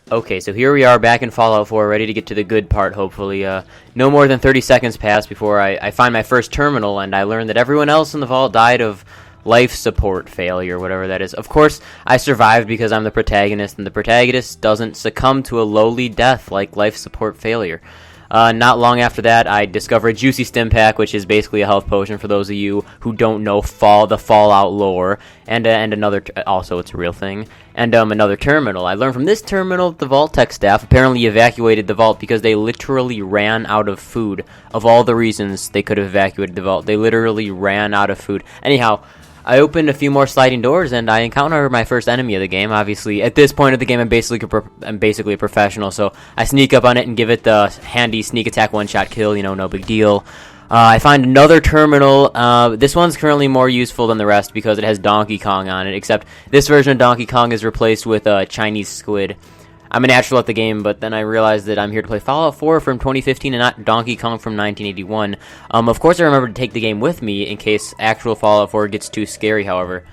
Okay, so here we are back in Fallout 4, ready to get to the good part, hopefully. No more than 30 seconds pass before I find my first terminal, and I learn that everyone else in the vault died of life support failure, whatever that is. Of course, I survived because I'm the protagonist, and the protagonist doesn't succumb to a lowly death like life support failure. Not long after that, I discover a Juicy Stim Pack, which is basically a health potion for those of you who don't know the Fallout lore, and another, also it's a real thing, and another terminal. I learned from this terminal that the Vault Tech staff apparently evacuated the vault because they literally ran out of food. Of all the reasons they could have evacuated the vault, they literally ran out of food. Anyhow, I opened a few more sliding doors, and I encounter my first enemy of the game. Obviously, at this point of the game, I'm basically a professional, so I sneak up on it and give it the handy sneak attack one-shot kill, no big deal. I find another terminal. This one's currently more useful than the rest because it has Donkey Kong on it, except this version of Donkey Kong is replaced with a Chinese squid. I'm a natural at the game, but then I realized that I'm here to play Fallout 4 from 2015 and not Donkey Kong from 1981. Of course, I remember to take the game with me in case actual Fallout 4 gets too scary, however.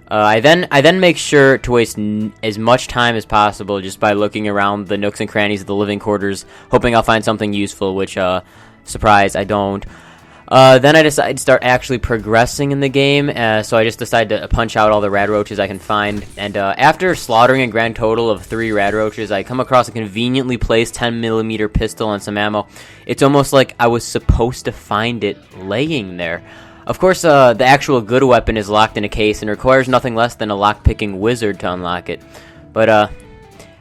I then make sure to waste as much time as possible just by looking around the nooks and crannies of the living quarters, hoping I'll find something useful, which, surprise, I don't. Then I decide to start actually progressing in the game, so I just decide to punch out all the rad roaches I can find, and after slaughtering a grand total of 3 rad roaches, I come across a conveniently placed 10mm pistol and some ammo. It's almost like I was supposed to find it laying there. Of course, the actual good weapon is locked in a case and requires nothing less than a lock-picking wizard to unlock it. But,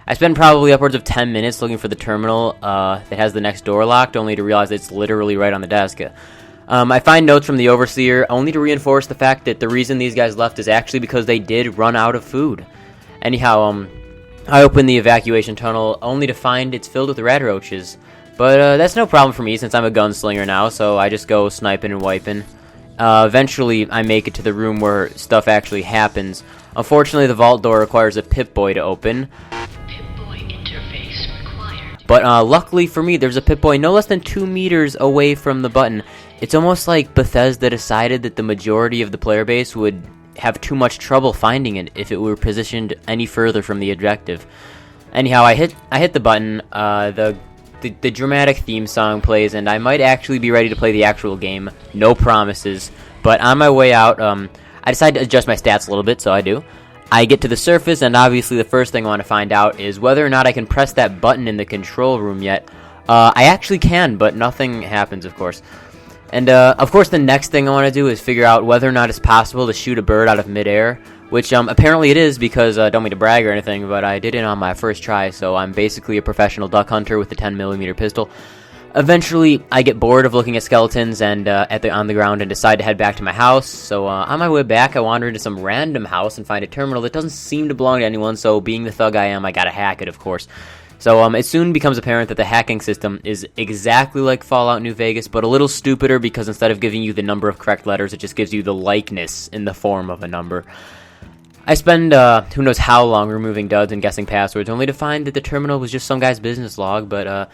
I spend probably upwards of 10 minutes looking for the terminal that has the next door locked, only to realize it's literally right on the desk. I find notes from the Overseer, only to reinforce the fact that the reason these guys left is actually because they did run out of food. Anyhow, I open the evacuation tunnel, only to find it's filled with rad roaches. But that's no problem for me since I'm a gunslinger now, so I just go sniping and wiping. Eventually, I make it to the room where stuff actually happens. Unfortunately, the vault door requires a Pip-Boy to open. Pip-Boy interface required. But luckily for me, there's a Pip-Boy no less than 2 meters away from the button. It's almost like Bethesda decided that the majority of the player base would have too much trouble finding it if it were positioned any further from the objective. Anyhow, I hit the button, the dramatic theme song plays, and I might actually be ready to play the actual game. No promises. But on my way out, I decide to adjust my stats a little bit, so I do. I get to the surface, and obviously the first thing I want to find out is whether or not I can press that button in the control room yet. I actually can, but nothing happens, of course. And, of course, the next thing I want to do is figure out whether or not it's possible to shoot a bird out of midair, which, apparently it is because, don't mean to brag or anything, but I did it on my first try, so I'm basically a professional duck hunter with a 10mm pistol. Eventually, I get bored of looking at skeletons and, on the ground and decide to head back to my house, so, on my way back, I wander into some random house and find a terminal that doesn't seem to belong to anyone, so being the thug I am, I gotta hack it, of course. So it soon becomes apparent that the hacking system is exactly like Fallout New Vegas, but a little stupider because instead of giving you the number of correct letters, it just gives you the likeness in the form of a number. I spend who knows how long removing duds and guessing passwords, only to find that the terminal was just some guy's business log, but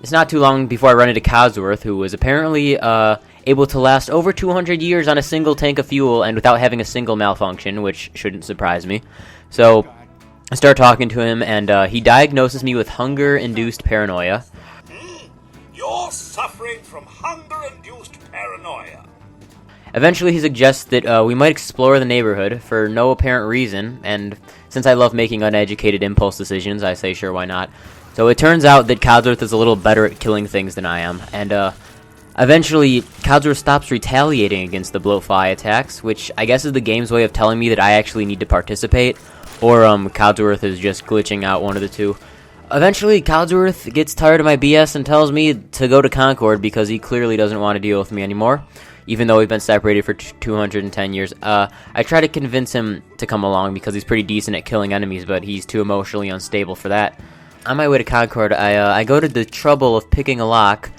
it's not too long before I run into Codsworth, who was apparently able to last over 200 years on a single tank of fuel and without having a single malfunction, which shouldn't surprise me. So I start talking to him, and he diagnoses me with hunger-induced paranoia. You're suffering from hunger-induced paranoia. Eventually, he suggests that we might explore the neighborhood for no apparent reason, and since I love making uneducated impulse decisions, I say sure, why not. So it turns out that Codsworth is a little better at killing things than I am, and eventually, Codsworth stops retaliating against the blowfly attacks, which I guess is the game's way of telling me that I actually need to participate. Or, Codsworth is just glitching out, one of the two. Eventually, Codsworth gets tired of my BS and tells me to go to Concord because he clearly doesn't want to deal with me anymore, even though we've been separated for 210 years. I try to convince him to come along because he's pretty decent at killing enemies, but he's too emotionally unstable for that. On my way to Concord, I go to the trouble of picking a lock,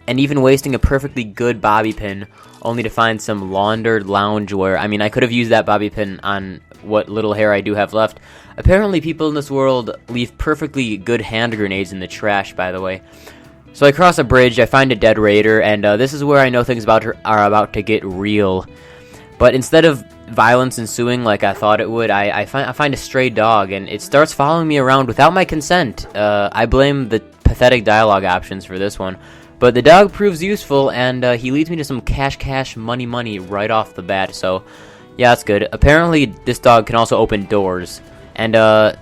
and even wasting a perfectly good bobby pin, only to find some laundered loungewear. I mean, I could have used that bobby pin on what little hair I do have left. Apparently, people in this world leave perfectly good hand grenades in the trash, by the way. So I cross a bridge, I find a dead raider, and this is where I know things are about to get real. But instead of violence ensuing like I thought it would, I find a stray dog, and it starts following me around without my consent. I blame the pathetic dialogue options for this one. But the dog proves useful, and he leads me to some cash, money right off the bat, so yeah, that's good. Apparently, this dog can also open doors. And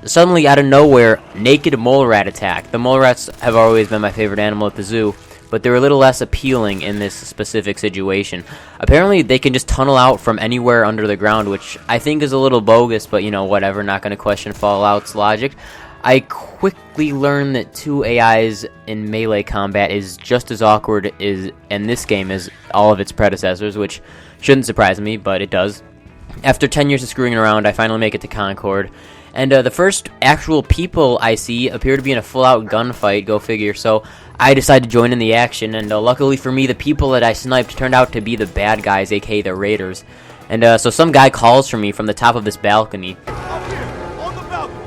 suddenly, out of nowhere, naked mole rat attack. The mole rats have always been my favorite animal at the zoo, but they're a little less appealing in this specific situation. Apparently, they can just tunnel out from anywhere under the ground, which I think is a little bogus, but you know, whatever, not going to question Fallout's logic. I quickly learned that 2 AIs in melee combat is just as awkward in this game as all of its predecessors, which shouldn't surprise me, but it does. After 10 years of screwing around, I finally make it to Concord, and the first actual people I see appear to be in a full-out gunfight, go figure, so I decide to join in the action, and luckily for me, the people that I sniped turned out to be the bad guys, aka the Raiders. And so some guy calls for me from the top of this balcony. Up here, on the balcony.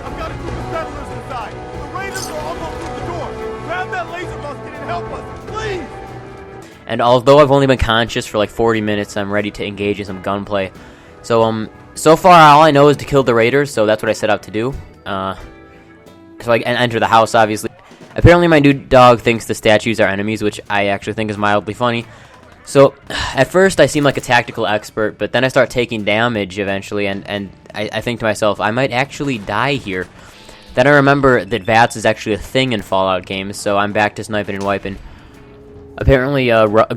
I've got a group of settlers inside. The Raiders are almost through the door. Grab that laser musket and help us, please! And although I've only been conscious for like 40 minutes, I'm ready to engage in some gunplay. So far all I know is to kill the Raiders, so that's what I set out to do. So I enter the house, obviously. Apparently my new dog thinks the statues are enemies, which I actually think is mildly funny. So, at first I seem like a tactical expert, but then I start taking damage eventually, and I think to myself, I might actually die here. Then I remember that Evvz is actually a thing in Fallout games, so I'm back to sniping and wiping. Apparently,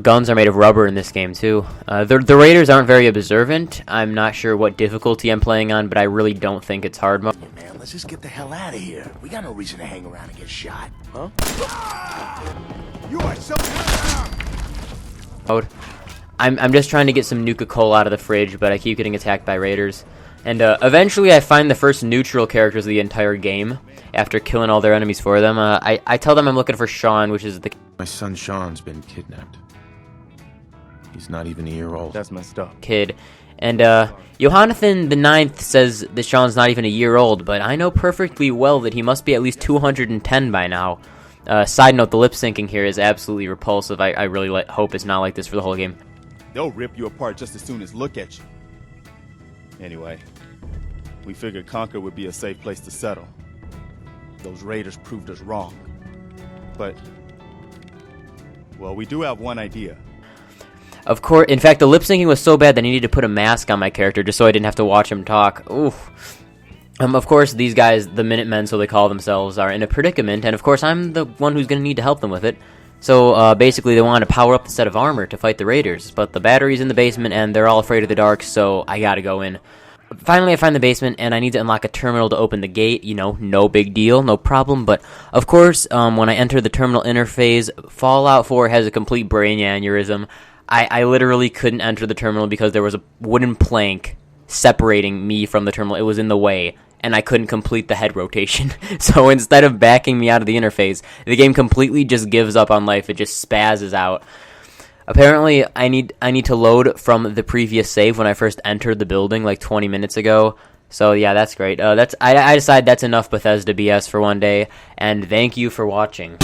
guns are made of rubber in this game, too. The Raiders aren't very observant. I'm not sure what difficulty I'm playing on, but I really don't think it's hard mode. Man, let's just get the hell out of here. We got no reason to hang around and get shot. Huh? You are so I'm just trying to get some Nuka-Cola out of the fridge, but I keep getting attacked by Raiders. And eventually I find the first neutral characters of the entire game, after killing all their enemies for them. I tell them I'm looking for Sean, which is the... My son Sean's been kidnapped. He's not even a year old. That's messed up. Kid. And Jonathan the Ninth says that Sean's not even a year old, but I know perfectly well that he must be at least 210 by now. Side note, the lip syncing here is absolutely repulsive. I really hope it's not like this for the whole game. They'll rip you apart just as soon as look at you. Anyway, we figured Concord would be a safe place to settle. Those Raiders proved us wrong. But, well, we do have one idea. Of course, in fact, the lip syncing was so bad that I needed to put a mask on my character just so I didn't have to watch him talk. Oof. Of course, these guys, the Minutemen, so they call themselves, are in a predicament, and of course, I'm the one who's going to need to help them with it. So, basically, they want to power up the set of armor to fight the Raiders, but the battery's in the basement, and they're all afraid of the dark, so I gotta go in. Finally, I find the basement, and I need to unlock a terminal to open the gate. You know, no big deal, no problem, but, of course, when I enter the terminal interface, Fallout 4 has a complete brain aneurysm. I literally couldn't enter the terminal because there was a wooden plank separating me from the terminal. It was in the way, and I couldn't complete the head rotation. So instead of backing me out of the interface, the game completely just gives up on life. It just spazzes out. Apparently, I need to load from the previous save when I first entered the building like 20 minutes ago. So yeah, that's great. I decide that's enough Bethesda BS for one day, and thank you for watching.